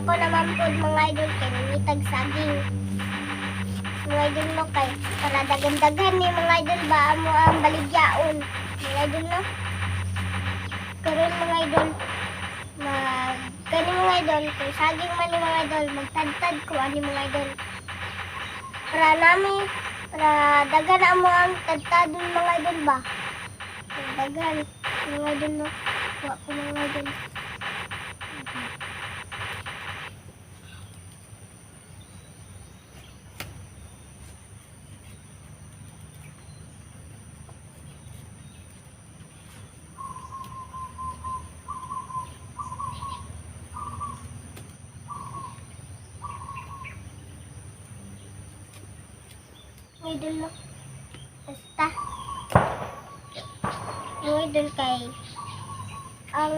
ako naman po mga idol kay nangitag saging. Mga idol no kay para dagan-dagan ni mga idol ba amo ang baligyaon. Mga idol no. Karon mga idol kani mga idol kay saging man ni mga idol magtadtad ko ani mga idol. Para dagan amo ang tadtad mga idol ba. Dagan mga idol no. Wa ko mga idol. Idol no. Basta. Yung idol kay ang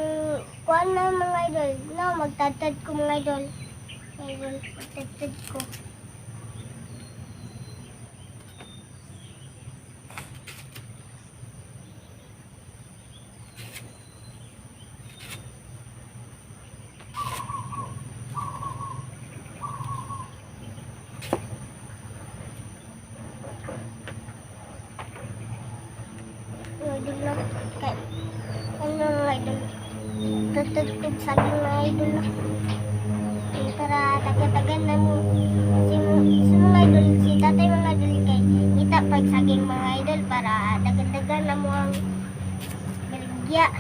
kuan na mga idol no magtatad ko mga idol. Idol magtatad ko. Idol no. Kay ano mga idol. Tutugtog saging mga idol no. Para taga-tagan na mo. Si mga idol, si tatay mga idol kay kita pag saging mga idol para dagan-dagan na mo ang baligya.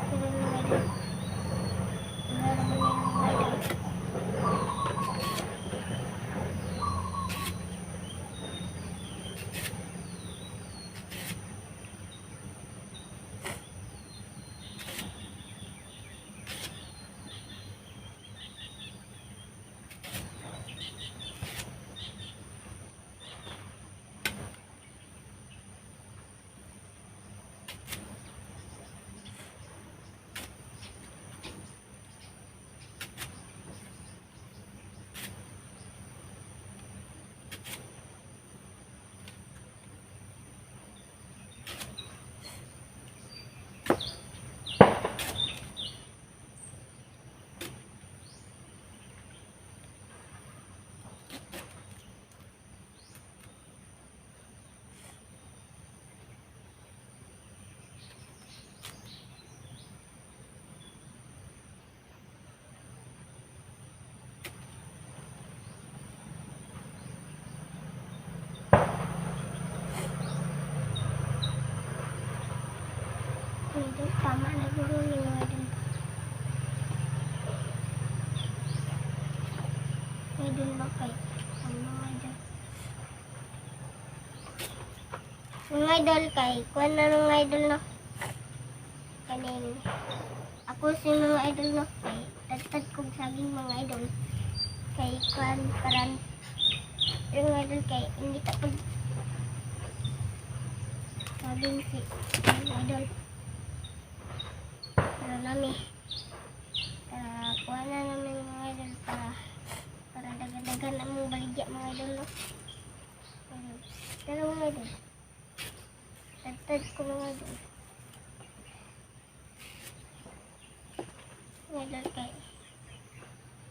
Mga idol. Idol, tama na siguro ni mga idol. Idol na kay mga idol. Mga idol kay kuan na mga idol no. Kanin ako si mga idol no kay tadtad kong saging mga idol. Kay kuan karan yung idol kay hindi ta pag saging si mga idol. Nami kuha na namin mga idol para dagan-dagan na mong baligya mga idol no? Pero mga idol tadtad ko mga idol kay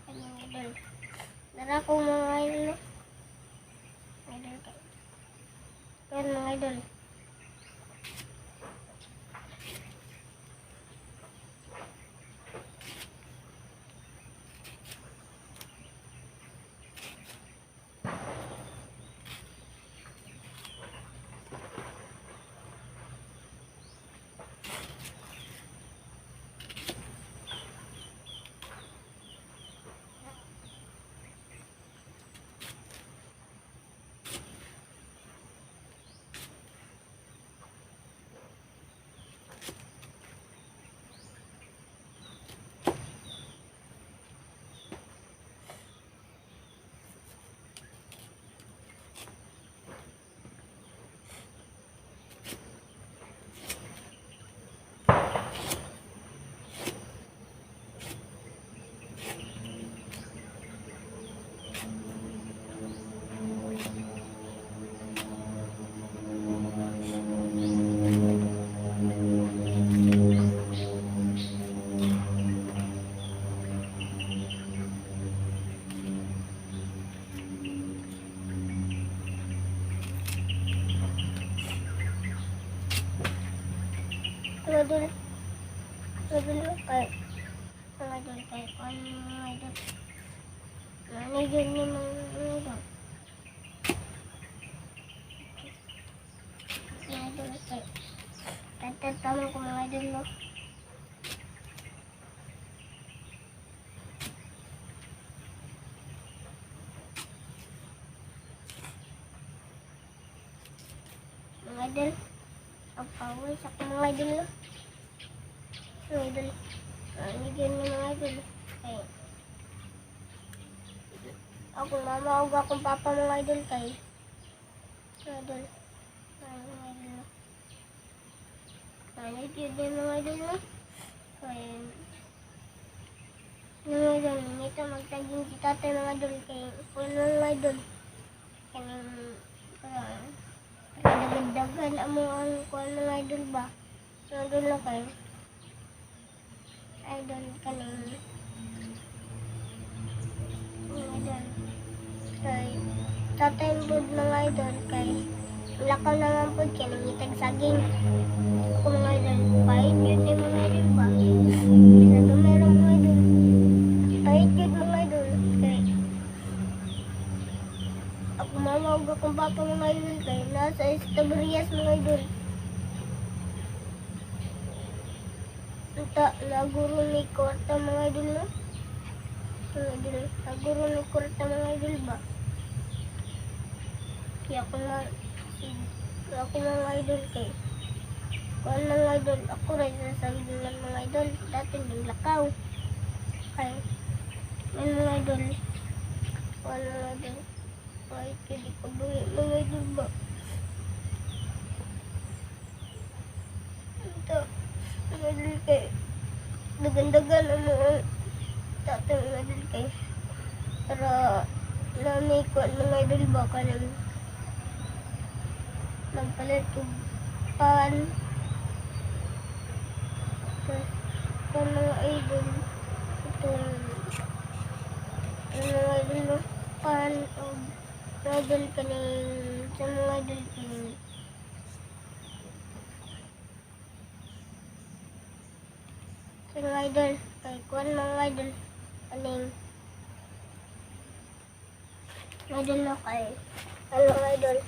mga idol dara ko mga idol no? Idol kay kaya mga idol idol. Idol no kay. Mga idol kay. Ano mga idol? Manager ni mga idol. Mga idol kay. Tatatama ko mga idol no. Mga idol. Ang paway sa mga idol no. Mga idol. Manager ni mga idol. Kay. Akong mama o akong papa mga idol kay. Mga idol. Mga idol. Manager din mga idol no. Kaya mga idol, ito magtaging si tatay mga idol kay kung mga idol. Kaya dagdagan mo ang kuan mga idol ba? Mga idol na kayo. Idol kaning mga idol. Kay tatay bod mga idol kay lakaw naman po kaya nangitag saging. Ako mga idol, pahit yun ni mga idol ba? Bisa meron mga idol. Pahit yun mga idol. Kay ako mamawag akong papa mga idol kay nasa Estabrias mga idol. Ito, naguro ni Korta mga idol no? Mga idol, naguro ni Korta mga idol ba? Kaya ako mga idol kay kuan mga idol, ako rin sasabihin ng mga idol, dati ng lakaw. Kay, may mga idol, kuan mga idol, kahit hindi ko buhi mga idol ba? Ito, mga idol kay, dagan-dagan ang mga dati mga idol kay, para nami kuan mga idol ba ka nagpalit kong pan. Kung mga idol, itong mga idol no, pan o idol kaning sa mga idol kaning sa mga idol kay kuan mga idol kaning idol no kay ano mga idol.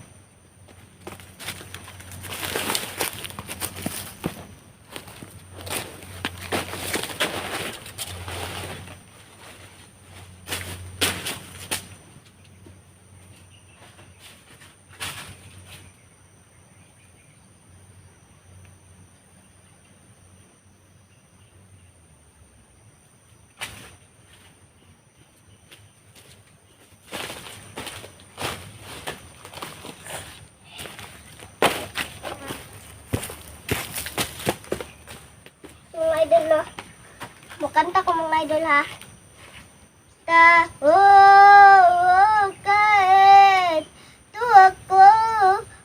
Mga idol no, mukanta ko mga idol ha. Kahit tuwa ko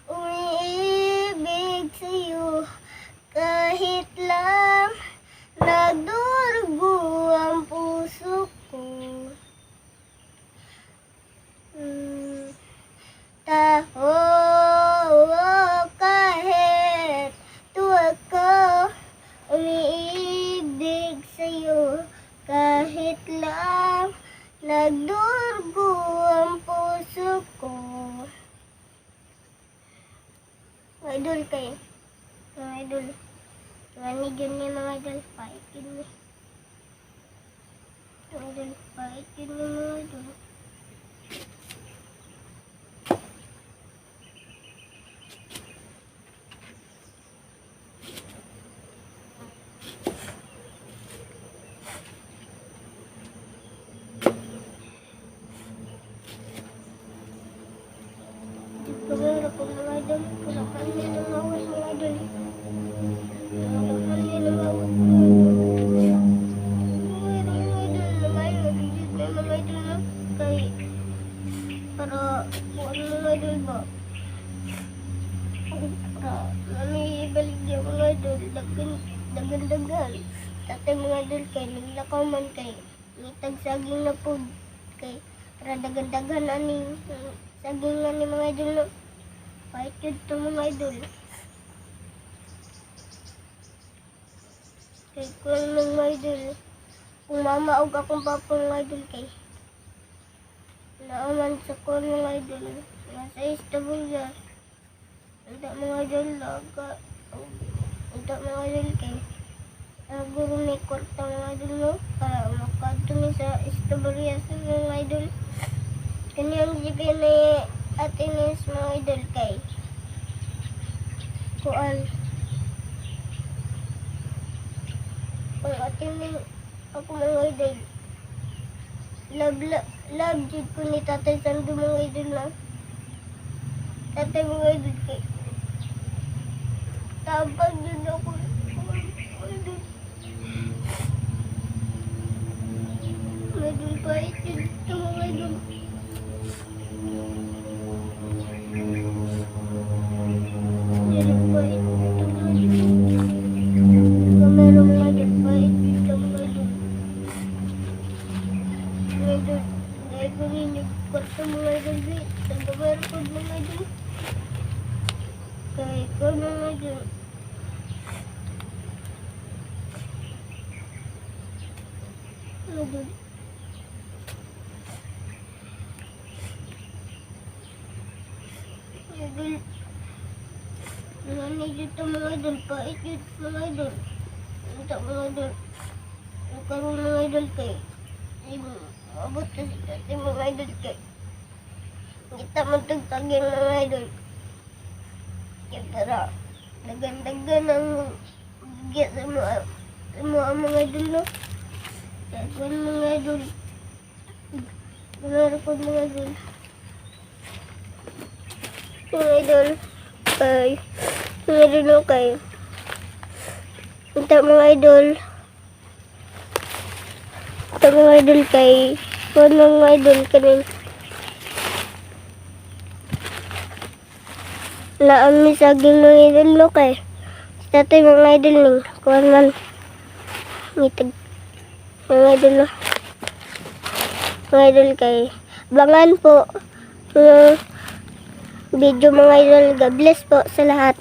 umiibig sa'yo, kahit lang nagdurugo ang puso ko. Kahit tuwa ko umiibig sa'yo, kahit lang nagdurugo ang puso ko. Mga idol kayo. Mga idol. Nganig yun ni mga idol. Paikin ni. Mga idol. Paikin ni mga idol. Pagkakala ko mga idol, kulakan niya ng mawal mga idol. Kulakan niya ng mawal mga idol. Mga idol, mga idol na kay para kuhan mga idol ba? Para kami baligya mga idol, dagan-dagan. Tatay mga idol kay naglakaw man kay nitag saging na po kay para dagan-dagan aning saging nga ni mga idol no. Pahit yun ito mga idol. Kay kung mga idol, kung mamaog akong papa mga idol kay naaman sa ko mga idol, nasa istabulya. Ito mga idol, ito mga idol kay guro may kwarta mga idol no, para makatumi sa istabulya sa mga idol. Kanyang jigay na atinis mga idol kay kuan. Kung atinis ako mga idol, love jud ko ni Tatay Sando mga idol na. Tatay mga idol kay tabag jud ako mga idol. Mga idol bait jud ito mga idol. Mga idol bait ito mga idol. Kamera mga idol bait ito mga idol. Mga idol, dahil ko rin yung kwarta mga idol bait. Nagbabayar ko mga idol. Kaya ikaw mga idol. Mga idol. Mga idol. Mga dito mga idol. Pait yun mga idol. Ito mga idol. Nagkaroon mga idol kay. Abot na si tatay mga idol kay. Kita magtagtagyan mga idol. Kaya tara. Dagan-dagan ang bigyan sa mga idol no. Kaya kung mga idol. Kumara ko mga idol. Mga idol. Kay. Mga idol no kay. Ito mga idol. Ito mga idol kay. Kung mga idol kanin. Laang misaging mga idol no kay. Tatay mga idol ning. Kuhan man. Ngitag. Mga idol no. Mga idol kay. Bangan po. Video mga idol. God bless po sa lahat.